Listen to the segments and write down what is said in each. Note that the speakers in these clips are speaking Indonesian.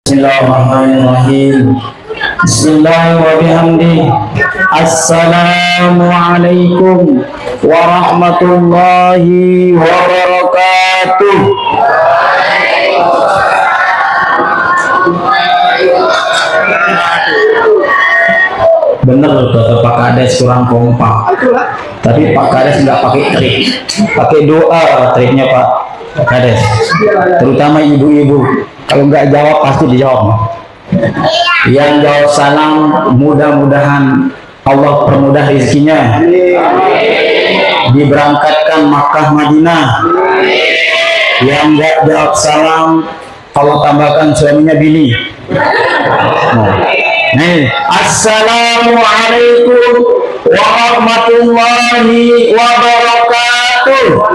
Bismillahirrahmanirrahim. Bismillahirrahmanirrahim. Assalamualaikum warahmatullahi wabarakatuh. Bener kata Pak Kades kurang kompak. Tapi Pak Kades nggak pakai trik, pakai doa triknya Pak Kades. Terutama ibu-ibu. Kalau nggak jawab pasti dijawab. Yang jawab salam mudah-mudahan Allah permudah rezekinya, diberangkatkan Makkah Madinah. Yang nggak jawab salam Allah tambahkan suaminya bini. Nih, assalamualaikum warahmatullahi wabarakatuh.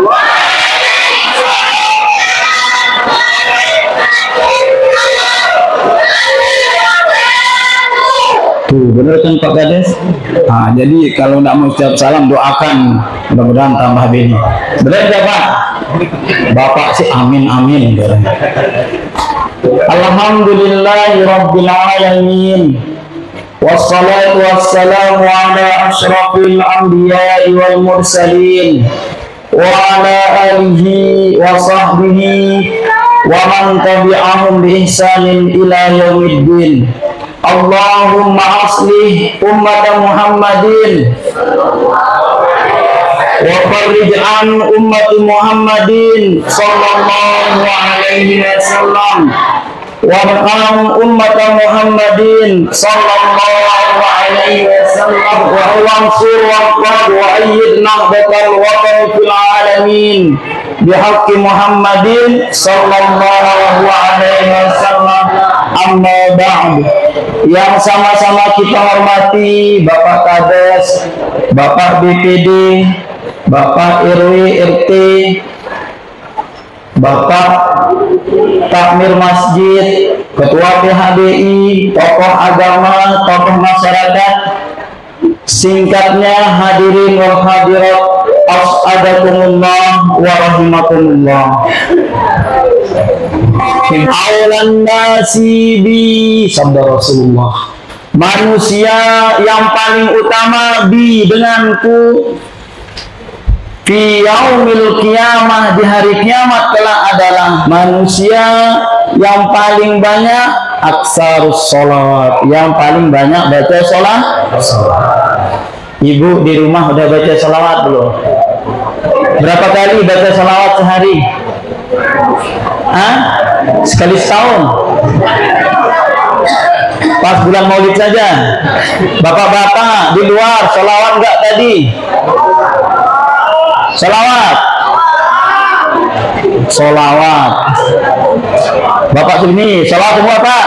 Tuh, bener kan Pak Kades? Nah, jadi kalau nggak mau ucap salam doakan mudah-mudahan tambah bini. Bener nggak Pak? Bapak sih amin amin. Alhamdulillahirabbil alamin. Wassalatu wassalamu ala asyrafil anbiya'i wal mursalin wa ala alihi wa sahbihi wa man tabi'ahum bi ihsanin ila yaumiddin. Allahumma aslih ummat Muhammadin wa farrij an ummati Muhammadin sallallahu alaihi wasallam warham ummat Muhammadin sallallahu alaihi wasallam wa wansur wa ayyid nahbatal watan fil alamin bihaqqi Muhammadin sallallahu alaihi wasallam. Amma ba'd. Yang sama-sama kita hormati Bapak Kades, Bapak BPD, Bapak RW RT, Bapak Takmir Masjid, Ketua PHBI, tokoh agama, tokoh masyarakat, singkatnya hadirin wal hadirat, as'adakumullah wa rahimakumullah. Awalan nasibi, sabda Rasulullah, manusia yang paling utama denganku fi yaumil qiyamah, di hari kiamat kelak adalah manusia yang paling banyak aksarus sholawat, yang paling banyak baca sholat. Ibu di rumah udah baca sholawat belum? Berapa kali baca sholawat sehari? Sekali setahun? Pas bulan Maulid saja? Bapak-bapak di luar sholawat enggak tadi? Sholawat. Bapak sini sholawat semua Pak?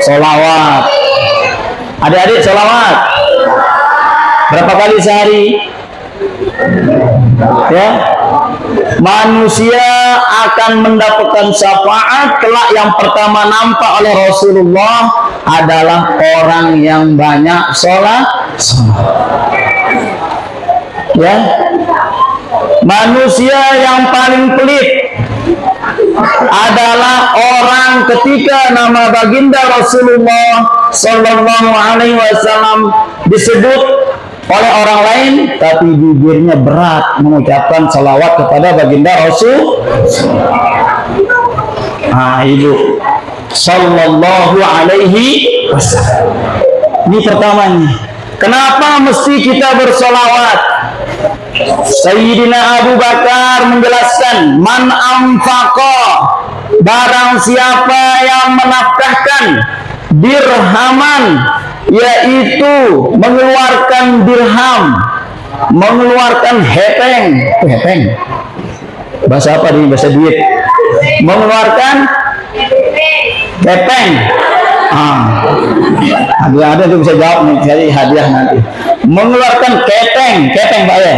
Sholawat. Adik-adik sholawat? Berapa kali sehari? Ya. Manusia akan mendapatkan syafaat kelak. Yang pertama nampak oleh Rasulullah adalah orang yang banyak sholat. Ya, manusia yang paling pelit adalah orang ketika nama baginda Rasulullah Sallallahu Alaihi Wasallam disebut oleh orang lain, tapi bibirnya berat mengucapkan salawat kepada baginda Rasul. Ibu Sallallahu Alaihi Wasallam. Ini pertamanya. Kenapa mesti kita bersolawat? Sayyidina Abu Bakar menjelaskan, man anfaqa, barang siapa yang menafkahkan dirhaman, yaitu mengeluarkan dirham, mengeluarkan hepeng. Bahasa apa ini? Bahasa duit. Mengeluarkan hepeng. Ada tuh bisa jawab nih, jadi hadiah nanti. Mengeluarkan kepeng Pak ya.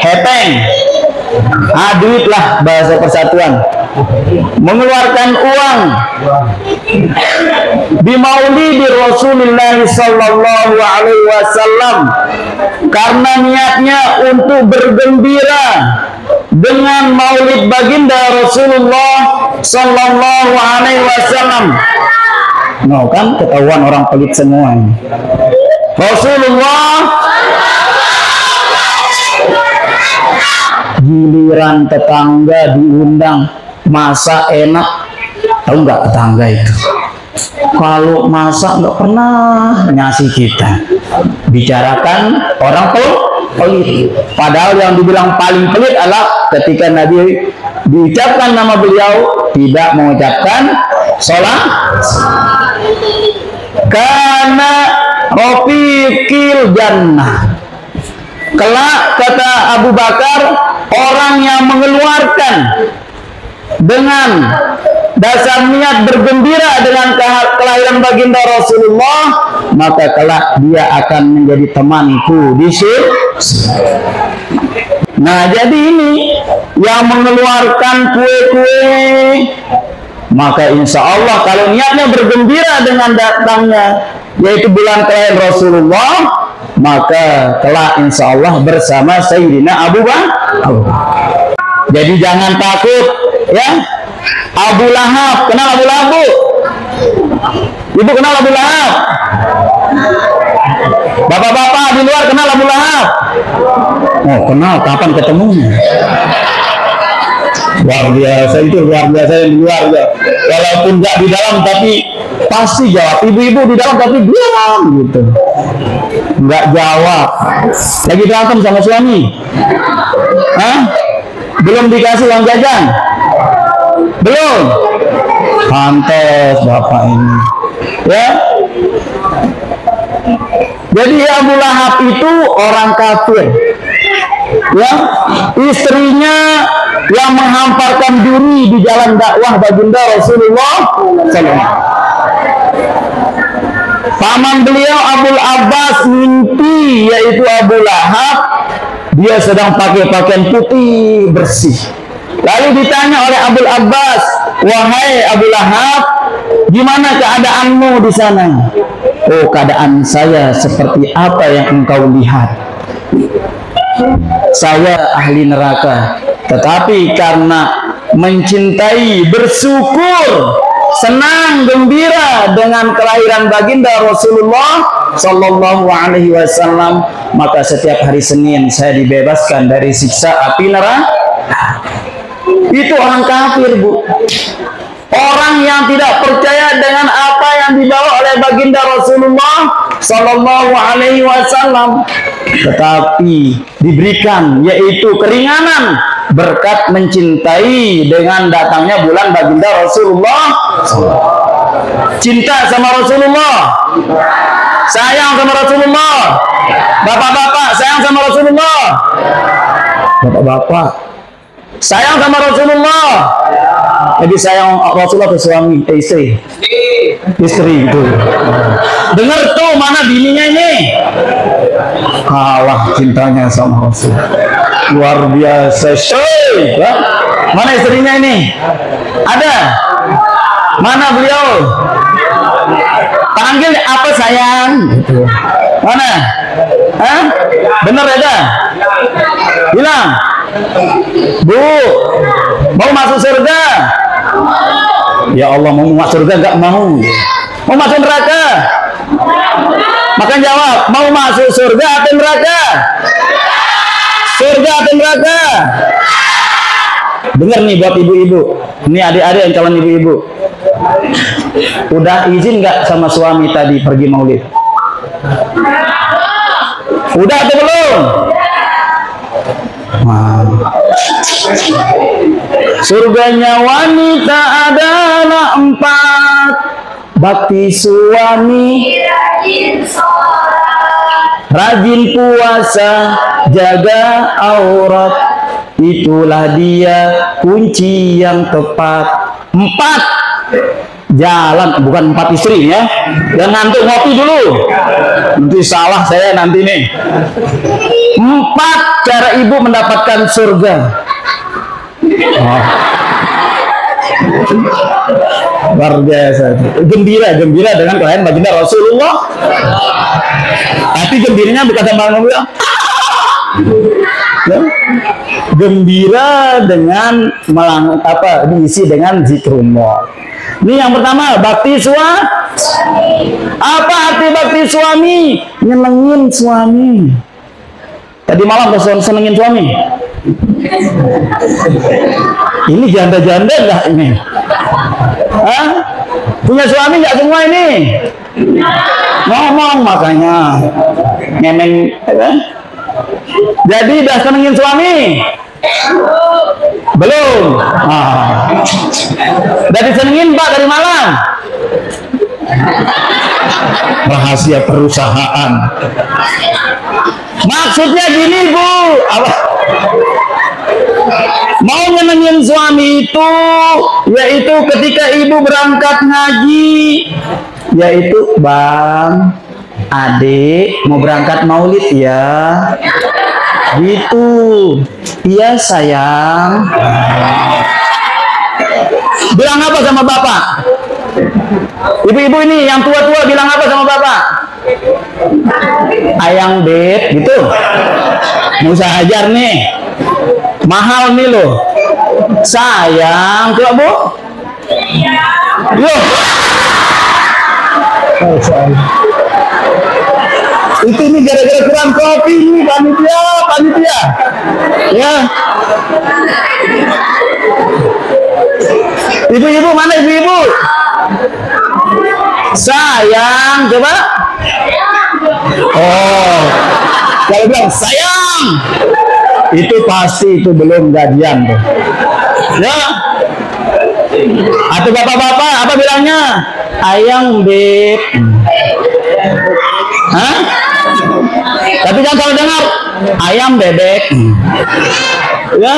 Hepeng. Duit lah bahasa persatuan. Mengeluarkan uang. Bimaulidi Rasulullah sallallahu alaihi wasallam, karena niatnya untuk bergembira dengan maulid baginda Rasulullah Sallallahu Alaihi Wasallam. No kan ketahuan orang pelit semua ini. Rasulullah giliran tetangga diundang masak enak, tahu nggak tetangga itu? Kalau masak nggak pernah ngasih kita. Bicarakan orang pelit. Padahal yang dibilang paling pelit adalah ketika Nabi diucapkan nama beliau tidak mengucapkan sholat. Karena Rafiqil Jannah. Kelak kata Abu Bakar, orang yang mengeluarkan dengan dasar niat bergembira dengan kelahiran baginda Rasulullah, maka kelak dia akan menjadi temanku di surga. Nah, jadi ini yang mengeluarkan kue-kue, maka insya Allah kalau niatnya bergembira dengan datangnya yaitu bulan kelahiran Rasulullah, maka kelak insya Allah bersama Sayyidina Abu Bakar. Jadi jangan takut ya. Abu Lahab, kenal Abu Lahab, Bu? Ibu kenal Abu Lahab? Bapak-bapak di luar kenal Abu Lahab? Oh, kenal, kapan ketemunya? Luar biasa, itu luar biasa yang di luar ya. Walaupun nggak di dalam tapi pasti jawab. Ibu-ibu di dalam tapi diam gitu, nggak jawab. Lagi berantem sama suami? Hah? Belum dikasih uang jajan? Belum? Pantes bapak ini ya. Jadi Abu Lahab itu orang kafir ya. Istrinya yang menghamparkan diri di jalan dakwah baginda Rasulullah SAW. Paman beliau Abul Abbas mimpi yaitu Abu Lahab, dia sedang pakai pakaian putih bersih. Lalu ditanya oleh Abul Abbas, wahai Abu Lahab, gimana keadaanmu di sana? Oh, keadaan saya seperti apa yang engkau lihat. Saya ahli neraka, tetapi karena mencintai, bersyukur, senang, gembira dengan kelahiran baginda Rasulullah Sallallahu Alaihi Wasallam, maka setiap hari Senin saya dibebaskan dari siksa api neraka. Itu orang kafir, Bu. Orang yang tidak percaya dengan apa yang dibawa oleh baginda Rasulullah Sallallahu Alaihi Wasallam, tetapi diberikan yaitu keringanan berkat mencintai dengan datangnya bulan baginda Rasulullah. Cinta sama Rasulullah, sayang sama Rasulullah. Bapak-bapak sayang sama Rasulullah. Bapak-bapak sayang sama Rasulullah. Jadi sayang Rasulullah ke suami, istri. Istri itu. Dengar tuh mana bininya ini? Kalah cintanya sama Rasul. Luar biasa. Ya? Mana istrinya ini? Ada? Mana beliau? Panggil apa sayang? Mana? Hah? Bener ada? Bilang. Bu, mau masuk surga? Ya Allah, mau masuk surga gak mau. Mau masuk neraka? Maka jawab, mau masuk surga atau neraka? Surga atau neraka? Dengar nih buat ibu-ibu. Ini adik-adik yang calon ibu-ibu. Udah izin gak sama suami tadi pergi maulid? Udah atau belum? Surganya wanita adalah 4: bakti suami, rajin puasa, jaga aurat. Itulah dia kunci yang tepat. 4 jalan, bukan 4 istri ya. Dan ngantuk ngopi dulu, nanti salah saya nanti nih. 4 cara ibu mendapatkan surga. Oh. Luar biasa. Gembira dengan kelahiran baginda Rasulullah. Tapi gembiranya bukan sama ngomong. Gembira dengan diisi dengan zikrullah. Ini yang pertama, bakti suami. Apa arti bakti suami? Nyenengin suami. Tadi malam senengin suami. Ini janda-janda enggak ini? Hah? Punya suami enggak semua ini? Ngomong makanya ngemeng. Jadi udah senengin suami? Belum. Udah disenengin Pak dari malam? Rahasia perusahaan. Maksudnya gini Bu, apa? Mau nyenengin suami itu, yaitu ketika ibu berangkat ngaji, yaitu Bang, adik mau berangkat maulid ya, gitu. Iya sayang. Bilang apa sama bapak? Ibu-ibu ini yang tua-tua bilang apa sama bapak? Ayang beb, gitu. Mau saya ajar nih, mahal nih loh. Sayang, coba Bu. Yo. Itu ini gara-gara kurang kopi nih panitia. Ya. Ibu-ibu mana ibu-ibu? Sayang, coba. Oh, kalau bilang sayang, itu pasti itu belum gajian tuh. Ya. Atau bapak-bapak apa bilangnya? Ayang beb. Hah? Tapi jangan kalau dengar ayam bebek. Ya.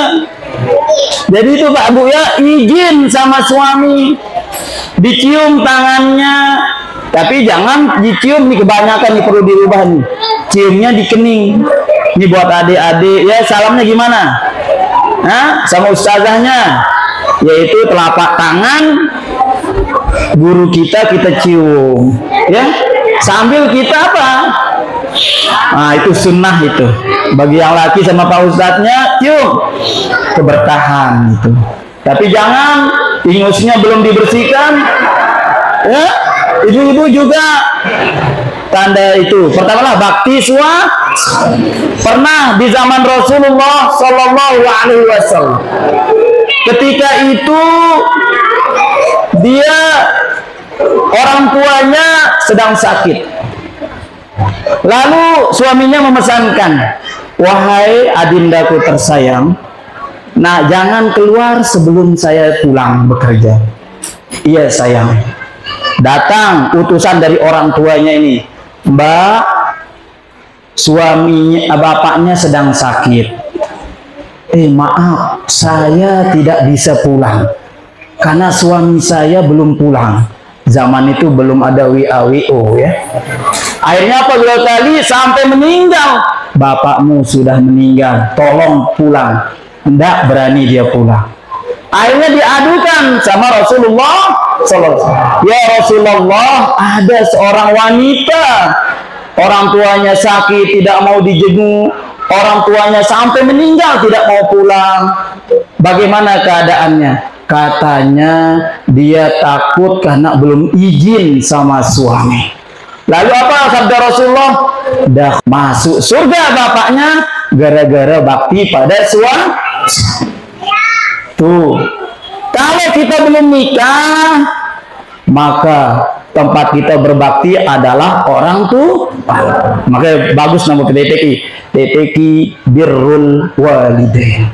Jadi itu Pak Bu ya, izin sama suami, dicium tangannya, tapi jangan dicium nih, kebanyakan nih perlu dirubah nih. Ciumnya di kening. Ini buat adik-adik ya, salamnya gimana? Hah? Sama ustazahnya, yaitu telapak tangan guru kita cium, ya. Sambil kita apa? Nah, itu sunnah itu. Bagi yang laki sama Pak Ustadznya, cium, keberkahan itu. Tapi jangan ingusnya belum dibersihkan, ya. Ibu-ibu juga tanda itu. Pertama bakti suami. Pernah di zaman Rasulullah Shallallahu Alaihi Wasallam, ketika itu dia orang tuanya sedang sakit. Lalu suaminya memesankan, wahai adindaku tersayang, nah jangan keluar sebelum saya pulang bekerja. Iya sayang. Datang utusan dari orang tuanya ini, Mbak, suaminya, bapaknya sedang sakit. Maaf, saya tidak bisa pulang karena suami saya belum pulang. Zaman itu belum ada WA-WO ya. Akhirnya apa dua kali sampai meninggal. Bapakmu sudah meninggal, tolong pulang. Tidak berani dia pulang. Akhirnya diadukan sama Rasulullah SAW. Ya Rasulullah, ada seorang wanita, orang tuanya sakit, tidak mau dijenguk. Orang tuanya sampai meninggal, tidak mau pulang. Bagaimana keadaannya? Katanya dia takut karena belum izin sama suami. Lalu apa sabda Rasulullah? Dah masuk surga bapaknya gara-gara bakti pada suami. Tuh, kalau kita belum nikah, maka tempat kita berbakti adalah orang tua. Makanya bagus nama TPQ birrul walidain.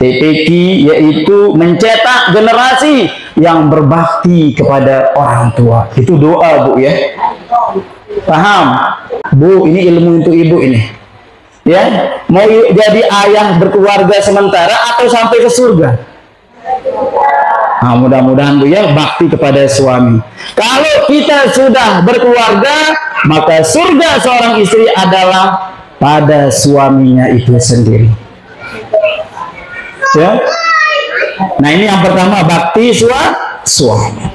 TPQ yaitu mencetak generasi yang berbakti kepada orang tua. Itu doa Bu ya. Paham? Bu, ini ilmu untuk ibu ini. Ya, mau jadi ayah berkeluarga sementara atau sampai ke surga? Nah, mudah-mudahan Bu ya, bakti kepada suami. Kalau kita sudah berkeluarga, maka surga seorang istri adalah pada suaminya itu sendiri. Ya. Nah, ini yang pertama, bakti suami.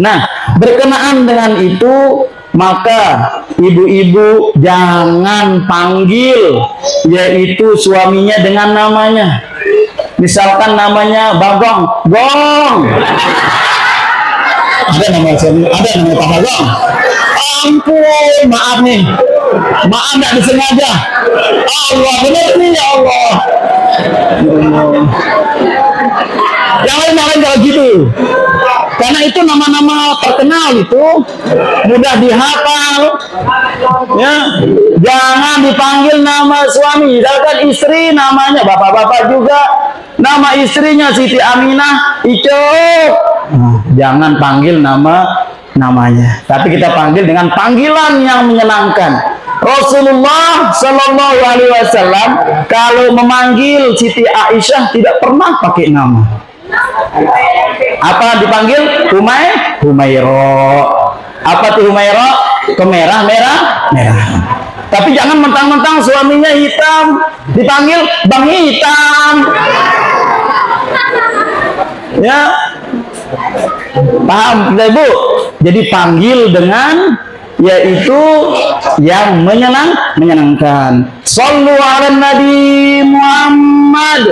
Nah, berkenaan dengan itu, maka ibu-ibu jangan panggil yaitu suaminya dengan namanya. Misalkan namanya Bagong, Gong. Ada nama suami, ada nama Pak Bagong. Ampun, maaf nih. Maaf nggak disengaja. Allah benar nih ya Allah. Yang lain kalau gitu. Karena itu nama-nama terkenal itu mudah dihafal. Ya, jangan dipanggil nama suami. Misalkan istri namanya bapak-bapak juga. Nama istrinya Siti Aminah, Icuk. Jangan panggil namanya. Tapi kita panggil dengan panggilan yang menyenangkan. Rasulullah Shallallahu Alaihi Wasallam kalau memanggil Siti Aisyah tidak pernah pakai nama. Apa dipanggil? Humairo. Apa tuh Humairo? Kemerah, merah. Tapi jangan mentang-mentang suaminya hitam dipanggil Bang Hitam. Ya, paham tidak Ibu? Jadi panggil dengan yaitu yang menyenangkan. Shallu ala Nabi Muhammad.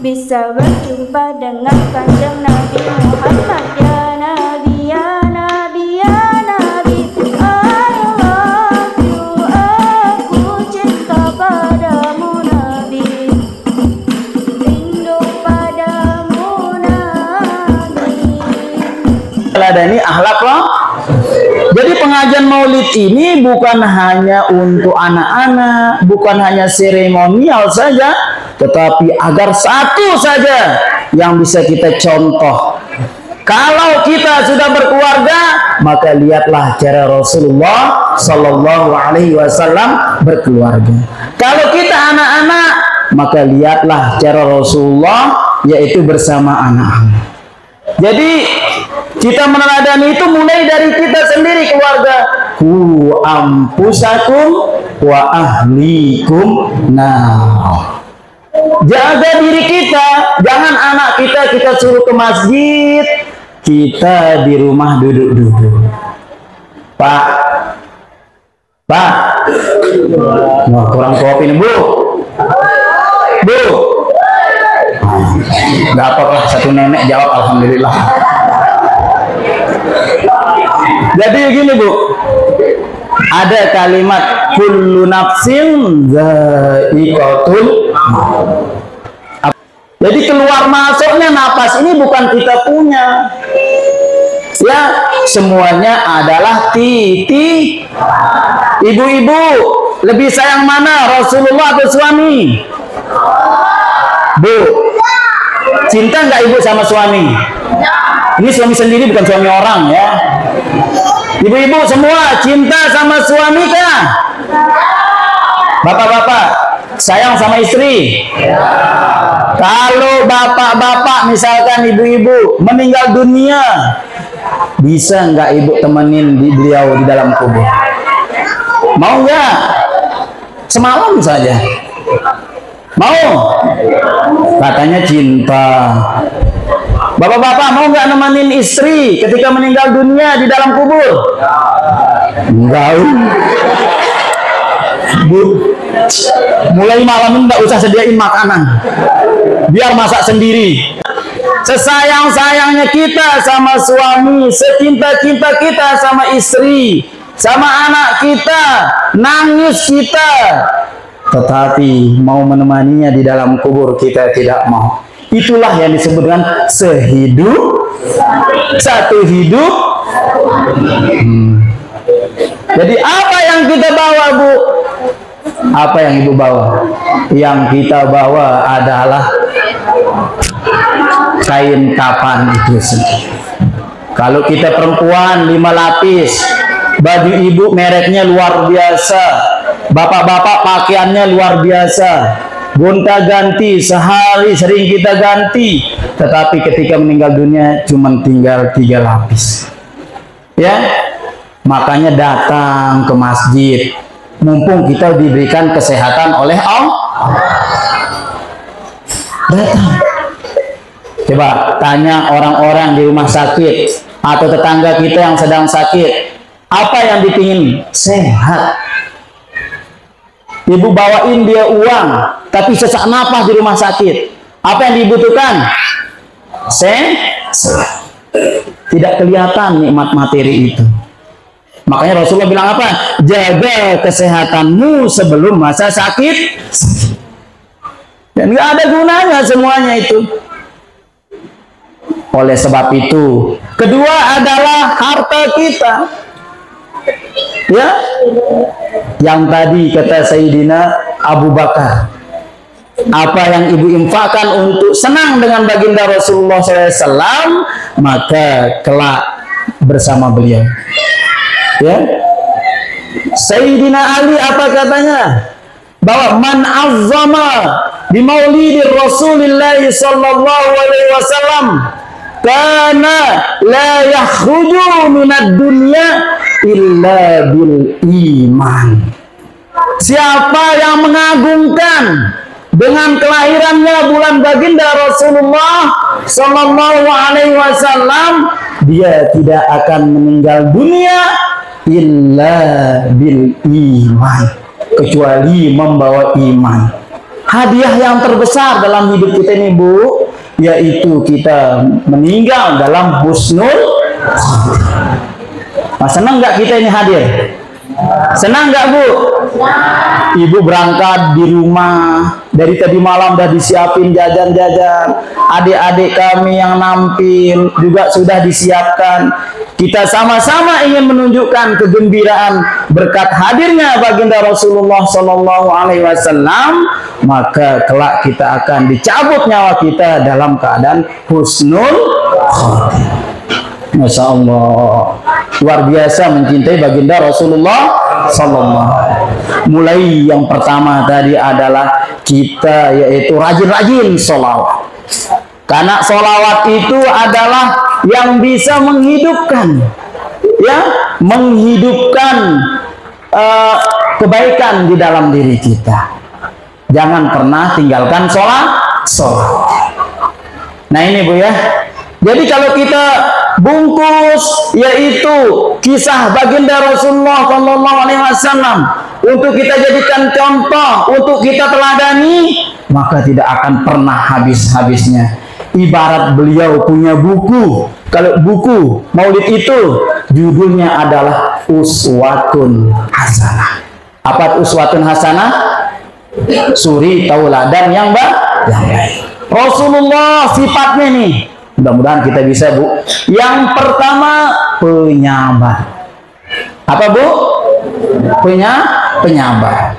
Bisa berjumpa dengan kanjeng Nabi Muhammad. Ya Nabi, ya Nabi, ya Nabi, I love you, aku cinta padamu Nabi, rindu padamu Nabi. Ladani akhlak loh. Jadi pengajian maulid ini bukan hanya untuk anak-anak, bukan hanya seremonial saja, tetapi agar satu saja yang bisa kita contoh. Kalau kita sudah berkeluarga, maka lihatlah cara Rasulullah Shallallahu Alaihi Wasallam berkeluarga. Kalau kita anak-anak, maka lihatlah cara Rasulullah, yaitu bersama anak-anak. Jadi kita meneladani itu mulai dari kita sendiri, keluarga. Ku ampusakum wa ahlikum. Nah, jaga diri kita, jangan anak kita suruh ke masjid, kita di rumah duduk-duduk. Pak, wah, kurang kopi nih Bu. Nggak apa-apa, satu nenek jawab alhamdulillah. Jadi begini Bu, ada kalimat kullu nafsin dha'iqatul maut. Jadi keluar masuknya napas ini bukan kita punya. Ya, semuanya adalah titi. Ibu-ibu, lebih sayang mana, Rasulullah atau suami? Bu, cinta nggak ibu sama suami? Ini suami sendiri, bukan suami orang ya. Ibu-ibu semua cinta sama suami kah? Bapak-bapak, sayang sama istri? Kalau bapak-bapak misalkan ibu-ibu meninggal dunia, bisa nggak ibu temenin beliau di dalam kubur? Mau nggak? Semalam saja. Mau? Katanya cinta. Bapak-bapak mau nggak nemenin istri ketika meninggal dunia di dalam kubur? Enggak. Bu, mulai malam ini nggak usah sediain makanan, biar masak sendiri. Sesayang-sayangnya kita sama suami, secinta-cinta kita sama istri, sama anak kita, nangis kita, tetapi mau menemaninya di dalam kubur kita tidak mau. Itulah yang disebut dengan sehidup satu hidup. Jadi apa yang kita bawa, Bu? Apa yang ibu bawa? Yang kita bawa adalah kain kapan itu sendiri. Kalau kita perempuan 5 lapis, baju ibu mereknya luar biasa, bapak-bapak pakaiannya luar biasa, gonta-ganti sehari sering kita ganti, tetapi ketika meninggal dunia cuma tinggal 3 lapis. Ya, makanya datang ke masjid, mumpung kita diberikan kesehatan oleh Allah. Datang. Coba tanya orang-orang di rumah sakit atau tetangga kita yang sedang sakit, apa yang dipingin? Sehat. Ibu bawain dia uang, tapi sesak napas di rumah sakit. Apa yang dibutuhkan? Sehat. Tidak kelihatan nikmat materi itu. Makanya Rasulullah bilang apa? Jaga kesehatanmu sebelum masa sakit. Dan nggak ada gunanya semuanya itu. Oleh sebab itu, kedua adalah harta kita. Ya, yang tadi kata Sayyidina Abu Bakar, apa yang ibu infakkan untuk senang dengan baginda Rasulullah SAW, maka kelak bersama beliau. Ya, Sayyidina Ali apa katanya? Bahwa man azzama bi maulidir Rasulillah sallallahu alaihi wasallam kana la yakhruju minad dunya illa bil iman. Siapa yang mengagungkan dengan kelahirannya bulan baginda Rasulullah sallallahu alaihi wasallam, dia tidak akan meninggal dunia illa bil iman, kecuali membawa iman. Hadiah yang terbesar dalam hidup kita ini, Bu, yaitu kita meninggal dalam husnul khotimah. Senang nggak kita ini hadir? Senang nggak, Bu? Ibu berangkat di rumah dari tadi malam udah disiapin jajan-jajan, adik-adik kami yang nampil juga sudah disiapkan. Kita sama-sama ingin menunjukkan kegembiraan berkat hadirnya baginda Rasulullah Sallallahu Alaihi Wasallam, maka kelak kita akan dicabut nyawa kita dalam keadaan husnul khotimah. Masya Allah, luar biasa mencintai baginda Rasulullah Sallallahu. Mulai yang pertama tadi adalah kita yaitu rajin-rajin sholawat, karena sholawat itu adalah yang bisa menghidupkan, ya, menghidupkan kebaikan di dalam diri kita. Jangan pernah tinggalkan sholat. Nah ini, Bu, ya. Jadi kalau kita bungkus yaitu kisah baginda Rasulullah Sallallahu Alaihi Wasallam untuk kita jadikan contoh, untuk kita teladani, maka tidak akan pernah habis-habisnya. Ibarat beliau punya buku. Kalau buku Maulid itu judulnya adalah Uswatun Hasanah. Apa Uswatun Hasanah? Suri tauladan yang baik. Rasulullah sifatnya nih, mudah-mudahan kita bisa, Bu. Yang pertama penyabar. Apa, Bu? Penyabar.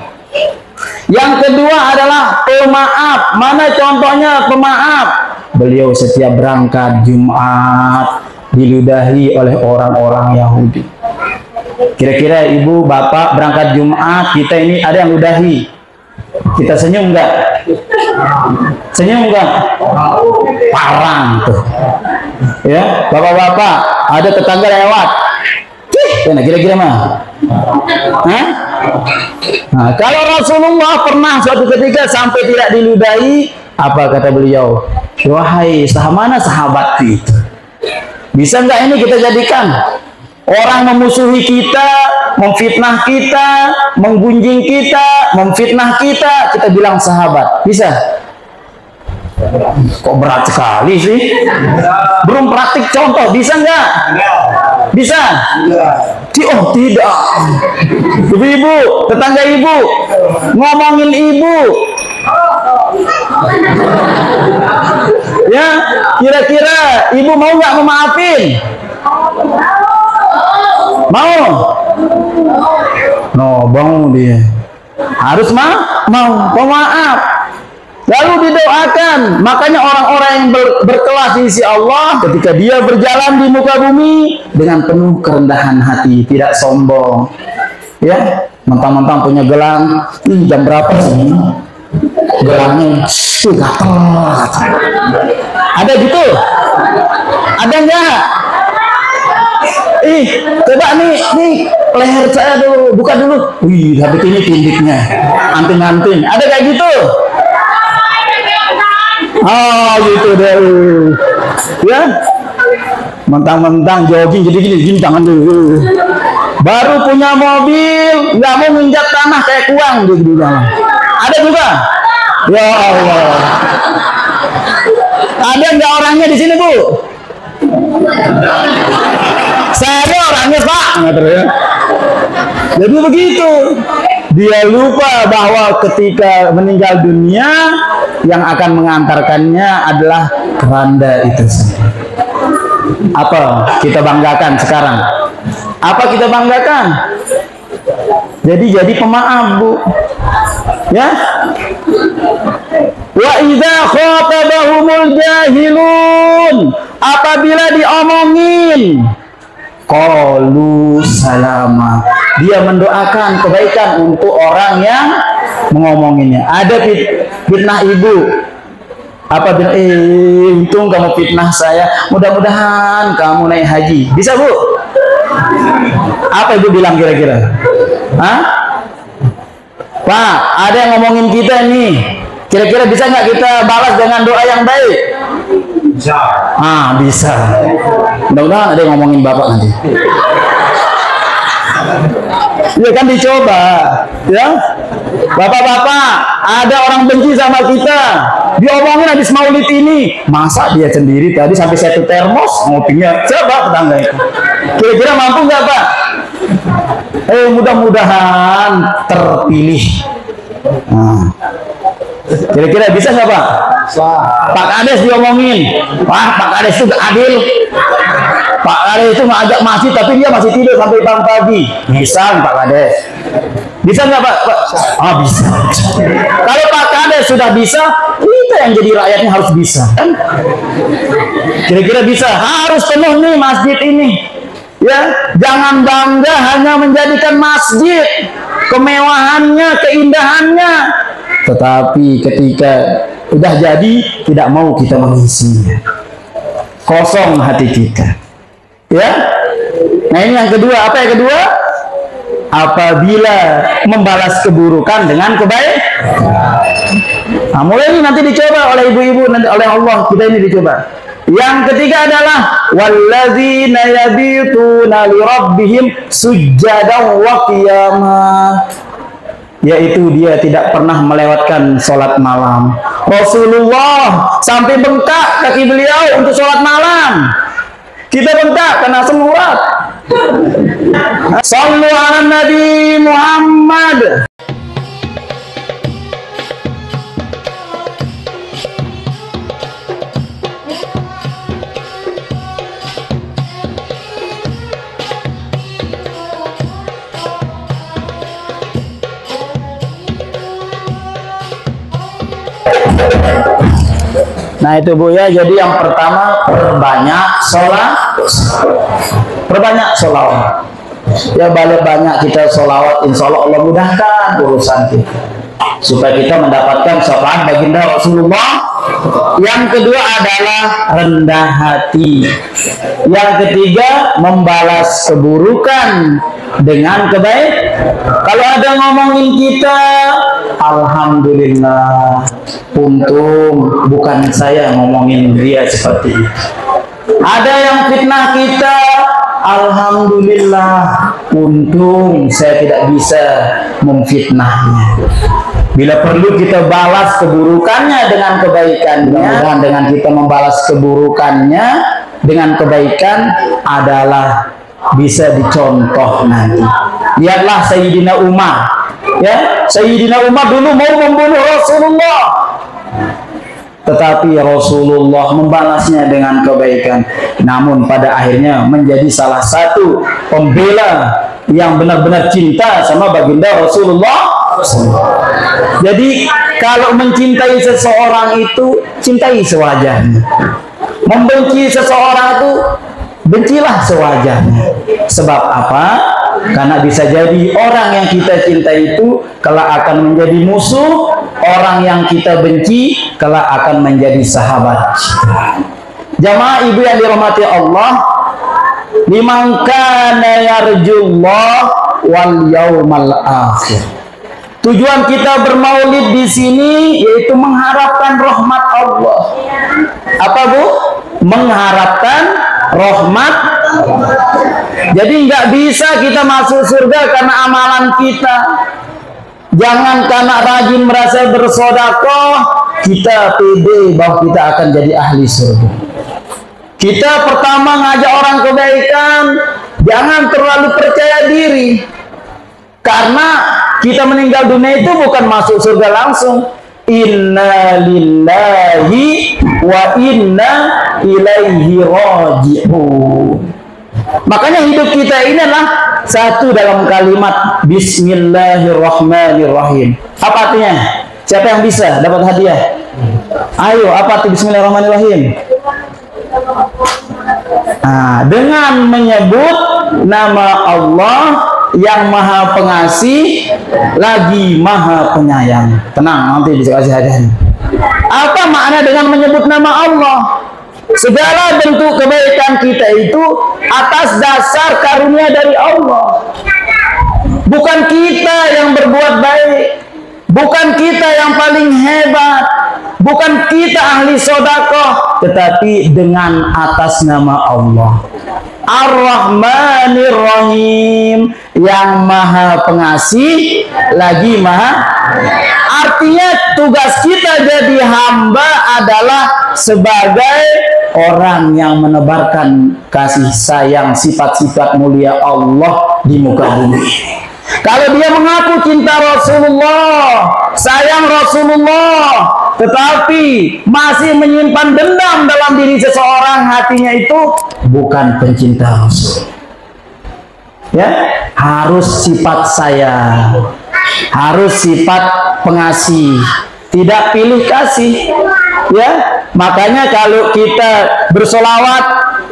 Yang kedua adalah pemaaf. Mana contohnya pemaaf? Beliau setiap berangkat Jumat diludahi oleh orang-orang Yahudi. Kira-kira ibu, bapak berangkat Jumat, kita ini ada yang ludahi. Kita senyum enggak? Senyum enggak? Parang tuh. Ya, bapak-bapak, ada tetangga lewat. Nah, kira-kira mah. Hah? Nah, kalau Rasulullah pernah suatu ketika sampai tidak diludahi, apa kata beliau? Wahai mana sahabatku itu? Bisa nggak ini kita jadikan orang memusuhi kita, memfitnah kita, menggunjing kita, memfitnah kita, kita bilang sahabat? Bisa? Kok berat sekali sih? Belum praktik contoh, bisa nggak? Bisa? Oh tidak. Ibu-ibu, tetangga ibu, ngomongin ibu. Ya, kira-kira ibu mau nggak memaafin? Mau? No, bang dia. Harus mau pemaaf. Lalu didoakan. Makanya orang-orang yang berkelas di sisi Allah ketika dia berjalan di muka bumi dengan penuh kerendahan hati, tidak sombong. Ya, mentang-mentang punya gelang, jam berapa sih? Gelangnya gatel. Ada gitu? Ada enggak? Coba nih leher saya dulu, buka dulu. Wih, habis ini tindiknya, anting-anting. Ada kayak gitu? Oh, gitu deh. Ya, mentang-mentang jogging jadi gini tangan dulu. Baru punya mobil, nggak mau menginjak tanah kayak kuang gitu. Ada juga? Ya Allah. Ada nggak orangnya di sini, Bu? Saya orangnya, Pak. Jadi begitu. Dia lupa bahwa ketika meninggal dunia yang akan mengantarkannya adalah keranda itu sendiri. Apa kita banggakan sekarang? Apa kita banggakan? Jadi pemaaf, Bu. Ya. Wa idza khatabahumul jahilun, apabila diomongin qalu salama, dia mendoakan kebaikan untuk orang yang mengomonginnya. Ada fitnah ibu, apa bilang, untung kamu fitnah saya, mudah-mudahan kamu naik haji. Bisa, Bu? Apa ibu bilang kira-kira? Hah? Pak, ada yang ngomongin kita nih, kira-kira bisa nggak kita balas dengan doa yang baik? Bisa. Bisa. Mudah-mudahan ada yang ngomongin bapak nanti. Ya kan dicoba, ya. Bapak-bapak, ada orang benci sama kita, diomongin habis maulid ini, masa dia sendiri tadi sampai 1 termos ngopinya, coba tetangga itu. Kira-kira mampu nggak, Pak? Mudah-mudahan terpilih. Kira-kira bisa nggak, Pak? Pak Kades diomongin, wah Pak Kades itu adil. Pak Kades itu ngajak masjid tapi dia masih tidur sampai pagi. Bisa, Pak Kades. Bisa nggak, Pak? Bisa. Kalau Pak Kades sudah bisa, kita yang jadi rakyatnya harus bisa. Kira-kira bisa? Harus penuh nih masjid ini. Ya, jangan bangga hanya menjadikan masjid kemewahannya, keindahannya, tetapi ketika udah jadi tidak mau kita mengisinya, kosong hati kita. Ya, nah ini yang kedua. Apa yang kedua? Apabila membalas keburukan dengan kebaikan. Nah, mulai ini nanti dicoba oleh ibu-ibu, nanti oleh Allah kita ini dicoba. Yang ketiga adalah walladzina yabituna li rabbihim sujjadan wa qiyama, yaitu dia tidak pernah melewatkan sholat malam. Rasulullah sampai bengkak kaki beliau untuk sholat malam. Kita bengkak karena asam urat. Sallu ala Nabi Muhammad. Nah itu, Bu, ya. Jadi yang pertama, perbanyak sholawat. Ya, banyak kita sholawat, insya Allah Allah mudahkan urusan kita. supaya kita mendapatkan syafaat baginda Rasulullah. Yang kedua adalah rendah hati. Yang ketiga, membalas keburukan dengan kebaikan. Kalau ada ngomongin kita, alhamdulillah, untung bukan saya ngomongin dia seperti itu. Ada yang fitnah kita, alhamdulillah, untung saya tidak bisa memfitnahnya. Bila perlu kita balas keburukannya dengan kebaikannya. Mudah-mudahan dengan kita membalas keburukannya dengan kebaikan adalah bisa dicontoh nanti. Lihatlah Sayyidina Umar, ya, Sayyidina Umar dulu mau membunuh Rasulullah, tetapi Rasulullah membalasnya dengan kebaikan. Namun pada akhirnya menjadi salah satu pembela yang benar-benar cinta sama baginda Rasulullah. Jadi kalau mencintai seseorang itu cintai sewajarnya. Membenci seseorang itu bencilah sewajarnya. Sebab apa? Karena bisa jadi orang yang kita cintai itu kelak akan menjadi musuh, orang yang kita benci kelak akan menjadi sahabat. Jamaah ibu yang dirahmati Allah, liman kana yarjullah wal yaumal akhir. Tujuan kita bermaulid di sini yaitu mengharapkan rahmat Allah. Apa Bu? Mengharapkan rahmat. Jadi nggak bisa kita masuk surga karena amalan kita. Jangan karena rajin merasa bersedekah kita pede bahwa kita akan jadi ahli surga. Kita pertama ngajak orang kebaikan, jangan terlalu percaya diri. Karena kita meninggal dunia itu bukan masuk surga langsung. Inna lillahi wa inna ilaihi raji'un. Makanya hidup kita ini adalah satu dalam kalimat Bismillahirrahmanirrahim. Apa artinya? Siapa yang bisa dapat hadiah? Ayo, apa arti Bismillahirrahmanirrahim? Nah, dengan menyebut nama Allah yang maha pengasih lagi maha penyayang. Tenang, nanti bisa kasih hadiahnya. Apa makna dengan menyebut nama Allah? Segala bentuk kebaikan kita itu atas dasar karunia dari Allah. Bukan kita yang berbuat baik, bukan kita yang paling hebat, bukan kita ahli sedekah, tetapi dengan atas nama Allah. Ar-Rahmanir Rahim, yang maha pengasih lagi maha. Artinya tugas kita jadi hamba adalah sebagai orang yang menebarkan kasih sayang, sifat-sifat mulia Allah di muka bumi. Kalau dia mengaku cinta Rasulullah, sayang Rasulullah, tetapi masih menyimpan dendam dalam diri seseorang, hatinya itu bukan pencinta Rasul. Ya, harus sifat sayang, harus sifat pengasih, tidak pilih kasih. Ya, makanya kalau kita bersolawat,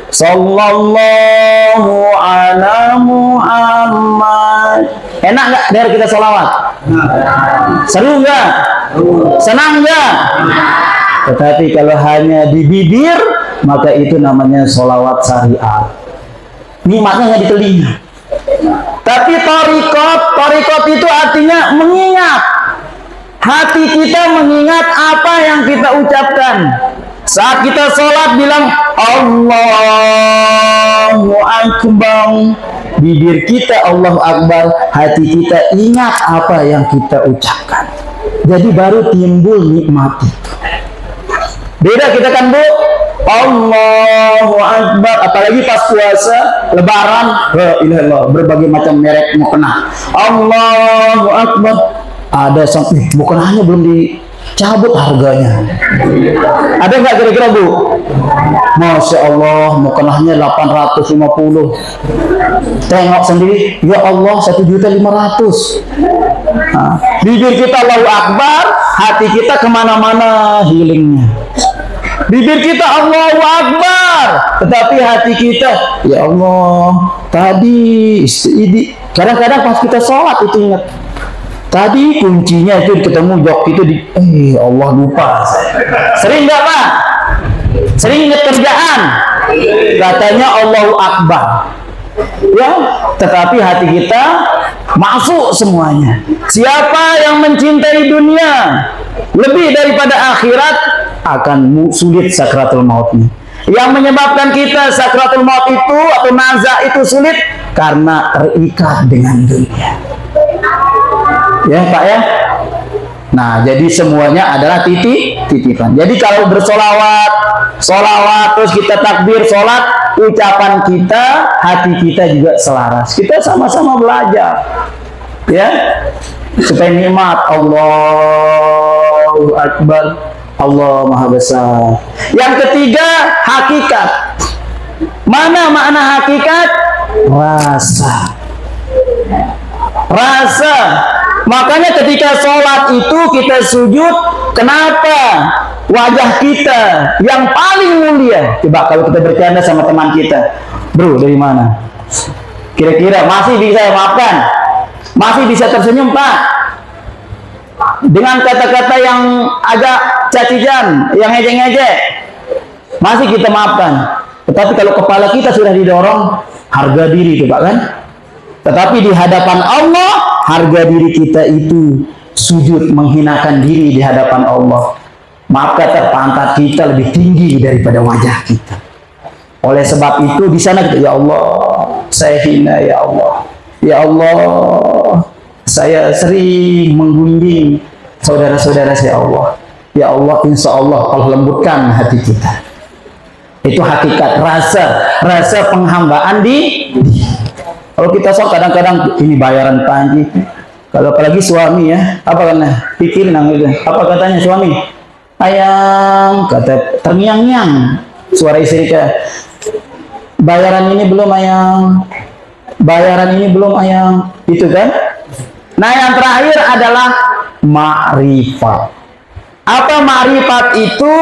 sallallahu ala Muhammad, enak nggak dari kita solawat? Seru nggak? Senang nggak? Tetapi kalau hanya di bibir, maka itu namanya solawat syariat. Nikmatnya nggak di telinga. Tapi torikot itu artinya mengingat. Hati kita mengingat apa yang kita ucapkan. Saat kita sholat bilang Allahu Akbar, bibir kita Allahu Akbar, hati kita ingat apa yang kita ucapkan. Jadi baru timbul nikmat itu. Beda kita kan Bu, Allahu Akbar, apalagi pas puasa, lebaran, la ilaha illallah, berbagai macam merek mukena. Allahu Akbar. Ada sampai bukan hanya belum dicabut harganya. Ada nggak kira-kira Bu? Masya Allah, mukenahnya 850. Tengok sendiri, ya Allah 1.500.000. Nah, bibir kita Allahu Akbar, hati kita kemana-mana healingnya. Bibir kita Allahu Akbar, tetapi hati kita, ya Allah, tadi kadang-kadang pas kita sholat itu ingat. Tadi kuncinya itu ketemu jok itu di Allah lupa. Sering nggak Pak? Sering ingat kerjaan? Katanya Allahu Akbar. Ya, tetapi hati kita masuk semuanya. Siapa yang mencintai dunia lebih daripada akhirat akan sulit sakratul mautnya. Yang menyebabkan kita sakratul maut itu atau nazak itu sulit karena terikat dengan dunia. Ya Pak ya. Nah, jadi semuanya adalah titipan. Jadi kalau bersolawat, terus kita takbir, sholat, ucapan kita, hati kita juga selaras. Kita sama-sama belajar, ya, supaya nikmat. Allahu Akbar, Allah Maha Besar. Yang ketiga, hakikat. Mana makna hakikat? Rasa. Makanya ketika sholat itu kita sujud, kenapa wajah kita yang paling mulia? Coba kalau kita bercanda sama teman kita, bro dari mana? Kira-kira masih bisa maafkan? Masih bisa tersenyum Pak? Dengan kata-kata yang agak cacian, yang ngejek-ngejek, masih kita maafkan. Tetapi kalau kepala kita sudah didorong, harga diri itu Pak kan? Tetapi di hadapan Allah, harga diri kita itu sujud menghinakan diri di hadapan Allah. Maka pantat kita lebih tinggi daripada wajah kita. Oleh sebab itu di sana kita, ya Allah, saya hina ya Allah. Ya Allah, saya sering menggunjing saudara-saudara saya Allah. Ya Allah, insya Allah Allah lembutkan hati kita. Itu hakikat rasa penghambaan di. Kalau kita sok kadang-kadang ini bayaran panji. Kalau apalagi suami ya, apa karena pikir nang itu. Apa katanya suami? Ayang, kata terngiang-ngiang suara istri ke. Bayaran ini belum ayang. Bayaran ini belum ayang. Itu kan? Nah, yang terakhir adalah ma'rifat. Apa ma'rifat itu?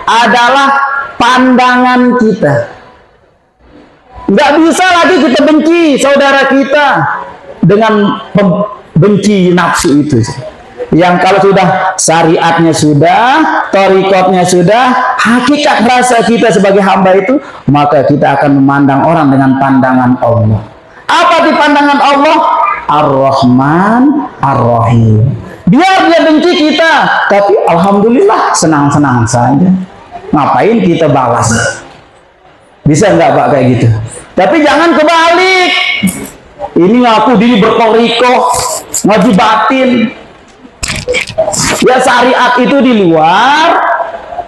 Adalah pandangan kita. Nggak bisa lagi kita benci saudara kita dengan benci nafsu itu. Yang kalau sudah syariatnya sudah, thariqatnya sudah, hakikat rasa kita sebagai hamba itu, maka kita akan memandang orang dengan pandangan Allah. Apa di pandangan Allah? Ar-Rahman, Ar-Rahim. Biar dia benci kita, tapi alhamdulillah senang-senang saja. Ngapain kita balas? Bisa nggak Pak kayak gitu? Tapi jangan kebalik. Ini ngaku diri bertorikoh, ngaji batin. Ya syariat itu di luar,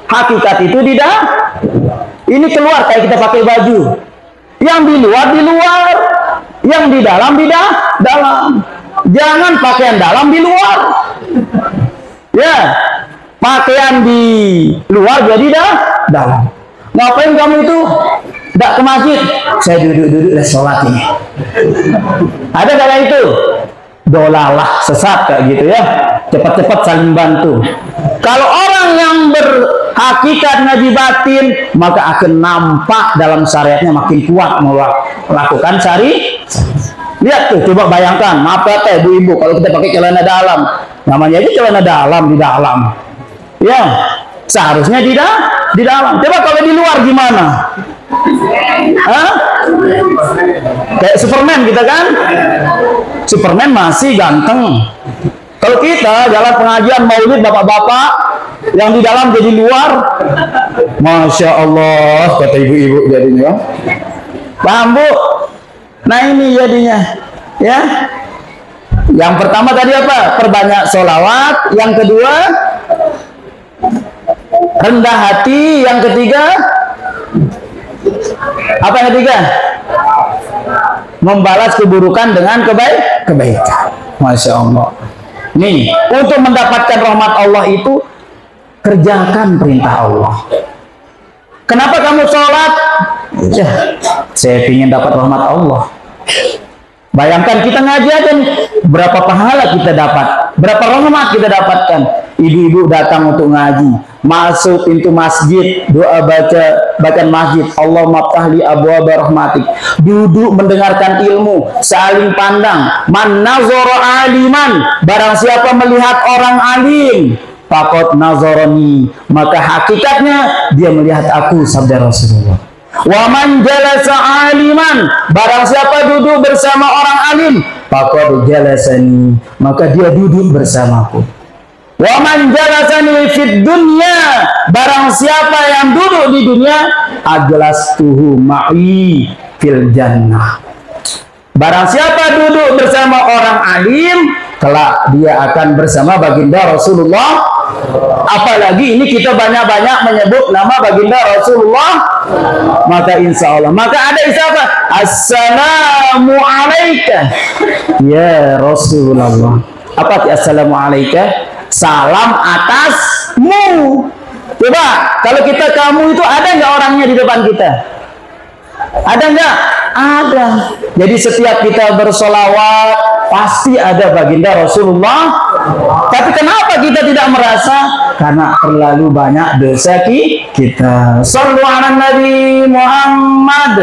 hakikat itu di dalam. Ini keluar kayak kita pakai baju. Yang di luar, yang di dalam, dalam. Jangan pakaian dalam di luar. Ya, pakaian di luar jadi dalam. Ngapain kamu itu? Tidak ke masjid. Saya duduk-duduk dan sholat ini. Ada kala itu? Dolalah, sesat kayak gitu ya. Cepat-cepat saling bantu. Kalau orang yang berhakikat ngaji batin, maka akan nampak dalam syariatnya makin kuat melakukan Lihat tuh, coba bayangkan. Maaf kata ibu-ibu, kalau kita pakai celana dalam, namanya aja celana dalam di dalam. Ya, seharusnya di dalam. Coba kalau di luar gimana? Hah? Kayak Superman kita kan? Superman masih ganteng. Kalau kita jalan pengajian maulid bapak-bapak yang di dalam jadi luar, masya Allah kata ibu-ibu jadinya. Paham Bu? Nah ini jadinya, ya. Yang pertama tadi apa? Perbanyak sholawat. Yang kedua, rendah hati. Yang ketiga, apa yang ketiga? Membalas keburukan dengan kebaikan. Masya Allah. Nih, untuk mendapatkan rahmat Allah itu kerjakan perintah Allah. Kenapa kamu sholat? Ya, saya ingin dapat rahmat Allah. Bayangkan kita ngaji aja nih, berapa pahala kita dapat, berapa rahmat kita dapatkan. Ibu-ibu datang untuk ngaji, masuk pintu masjid, doa bacaan masjid, Allahumma ftahli abwaaba rahmatik, duduk mendengarkan ilmu, saling pandang, man nazara aliman, barang siapa melihat orang alim, faqad nazarani, maka hakikatnya dia melihat aku, sabda Rasulullah. Wa man jalasa aliman, barang siapa duduk bersama orang alim, faqad jalasani, maka dia duduk bersamaku. Wa man jalasani fid dunya, barang siapa yang duduk di dunia, ajlastuhu ma'i fil jannah. Barang siapa duduk bersama orang alim, kelak dia akan bersama baginda Rasulullah. Apalagi ini kita banyak-banyak menyebut nama baginda Rasulullah, maka insya Allah, maka ada istighfar, assalamu alaika ya Rasulullah. Apa assalamu alaika? Salam atasmu. Coba kalau kita kamu itu ada nggak orangnya di depan kita? Ada nggak? Ada. Jadi setiap kita bersolawat pasti ada baginda Rasulullah. Tapi kenapa kita tidak merasa? Karena terlalu banyak dosa kita. Shallu ala Nabi Muhammad.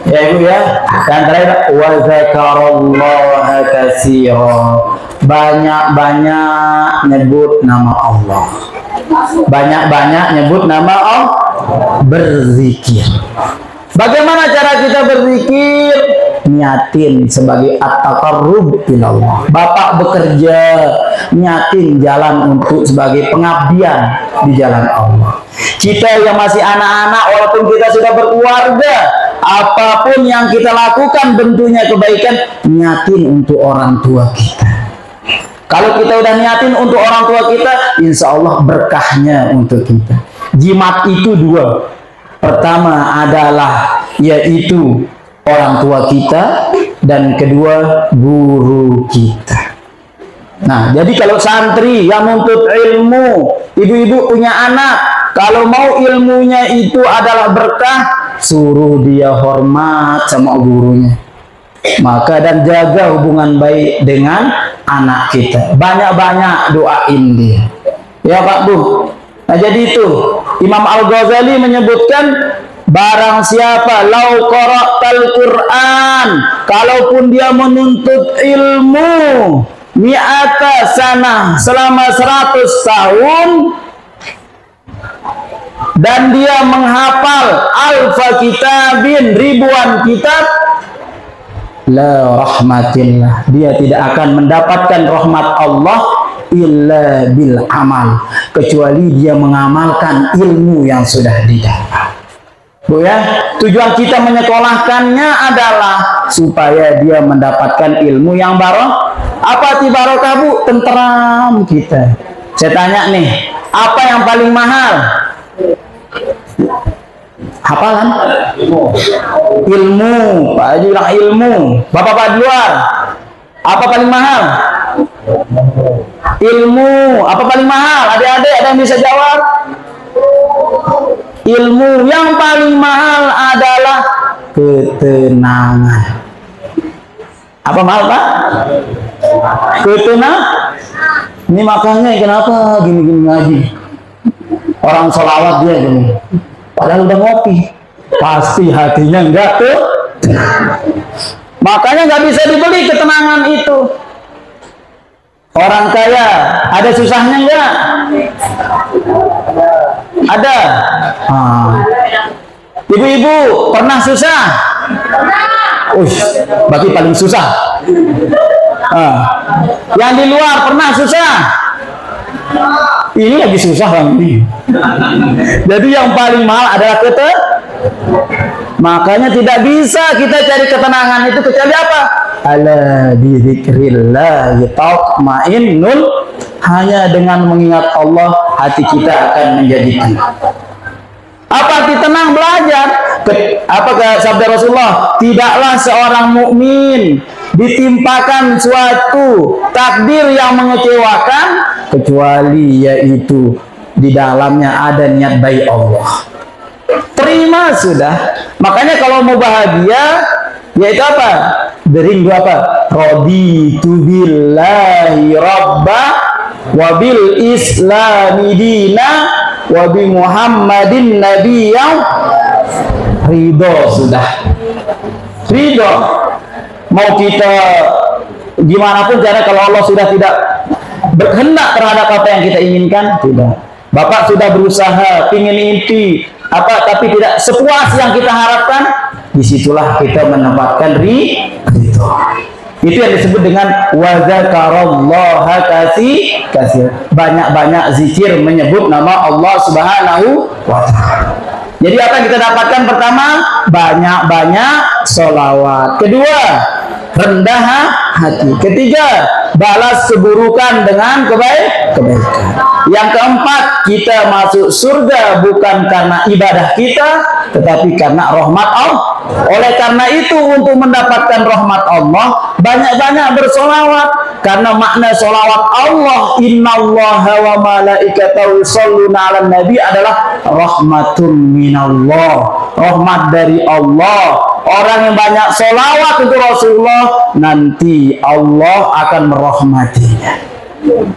Ya Ibu ya, dan terakhir wa dzakarallaha katsira, banyak-banyak nyebut nama Allah, banyak-banyak nyebut nama Allah, berzikir. Bagaimana cara kita berzikir? Niatin sebagai at-taqarrub ilallah. Bapak bekerja, niatin jalan untuk sebagai pengabdian di jalan Allah. Kita yang masih anak-anak, walaupun kita sudah berkeluarga, apapun yang kita lakukan bentuknya kebaikan, niatin untuk orang tua kita. Kalau kita udah niatin untuk orang tua kita, insya Allah berkahnya untuk kita. Jimat itu dua. Pertama adalah yaitu orang tua kita, dan kedua guru kita. Nah, jadi kalau santri yang menuntut ilmu, ibu-ibu punya anak, kalau mau ilmunya itu adalah berkah, suruh dia hormat sama gurunya. Maka dan jaga hubungan baik dengan anak kita. Banyak-banyak doain dia. Ya Pak Bu. Nah jadi itu Imam Al-Ghazali menyebutkan, barang siapa lau qara'tal Quran, kalaupun dia menuntut ilmu mi'ata sanah, selama 100 tahun, dan dia menghafal alfa kitabin, ribuan kitab, la rahmatillah, dia tidak akan mendapatkan rahmat Allah illa bil amal, kecuali dia mengamalkan ilmu yang sudah didapat. Bu ya, tujuan kita menyekolahkannya adalah supaya dia mendapatkan ilmu yang barokah. Apa arti barokah Bu? Tenteram kita. Saya tanya nih, apa yang paling mahal? Hafalan? Ilmu. Pak Haji bilang ilmu. Bapak-bapak di luar, apa paling mahal? Ilmu. Apa paling mahal? Adik-adik ada yang bisa jawab? Ilmu. Yang paling mahal adalah ketenangan. Apa mahal Pak? Ketenangan. Ini makanya kenapa gini-gini ngaji. Orang sholawat dia gini. Padahal udah ngopi. Pasti hatinya enggak tuh. Makanya nggak bisa dibeli ketenangan itu. Orang kaya ada susahnya enggak? Ada. Ibu-ibu pernah susah? Berarti paling susah. Yang di luar pernah susah? Ini lagi susah bang. Jadi yang paling mahal adalah makanya tidak bisa kita cari ketenangan itu kecuali apa? Ala bizikrillah tatma'innul, hanya dengan mengingat Allah hati kita akan menjadi tenang. Apa arti tenang? Belajar. Apa sabda Rasulullah? Tidaklah seorang mukmin ditimpakan suatu takdir yang mengecewakan kecuali yaitu di dalamnya ada niat baik Allah. Terima sudah. Makanya kalau mau bahagia yaitu apa? Bering dua apa? Raditu billahi rabba wa bil islami dina wa bi Muhammadin nabiyya. Ridho sudah. Ridho. Mau kita gimana pun cara, kalau Allah sudah tidak berkehendak terhadap apa yang kita inginkan, tidak. Bapak sudah berusaha pingin inti apa, tapi tidak sepuas yang kita harapkan, disitulah kita menempatkan ridho. Itu yang disebut dengan wa dzakarallaha katsir. Banyak-banyak zikir menyebut nama Allah Subhanahu wa ta'ala. Jadi apa yang kita dapatkan? Pertama, banyak-banyak sholawat. Kedua, rendah hati. Ketiga, balas keburukan dengan kebaikan. Yang keempat, kita masuk surga bukan karena ibadah kita, tetapi karena rahmat Allah. Oleh karena itu, untuk mendapatkan rahmat Allah, banyak-banyak bersolawat. Karena makna solawat Allah, innallaha wa malaikatahu yusholluna 'alan nabi, adalah rahmatun minallah, rahmat dari Allah. Orang yang banyak solawat untuk Rasulullah, nanti Allah akan merahmatinya,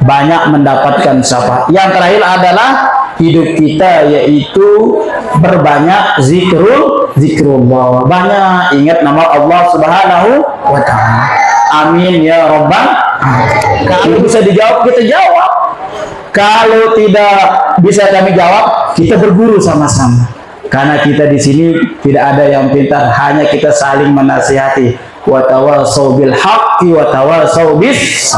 banyak mendapatkan syafaat. Yang terakhir adalah hidup kita yaitu berbanyak zikrullah, banyak ingat nama Allah Subhanahu wa ta'ala. Amin ya rabbal alamin. Kalau bisa dijawab, kita jawab. Kalau tidak bisa kami jawab, kita berguru sama-sama. Karena kita di sini tidak ada yang pintar, hanya kita saling menasihati. Wa tawassaw bil haqqi wa tawassaw bis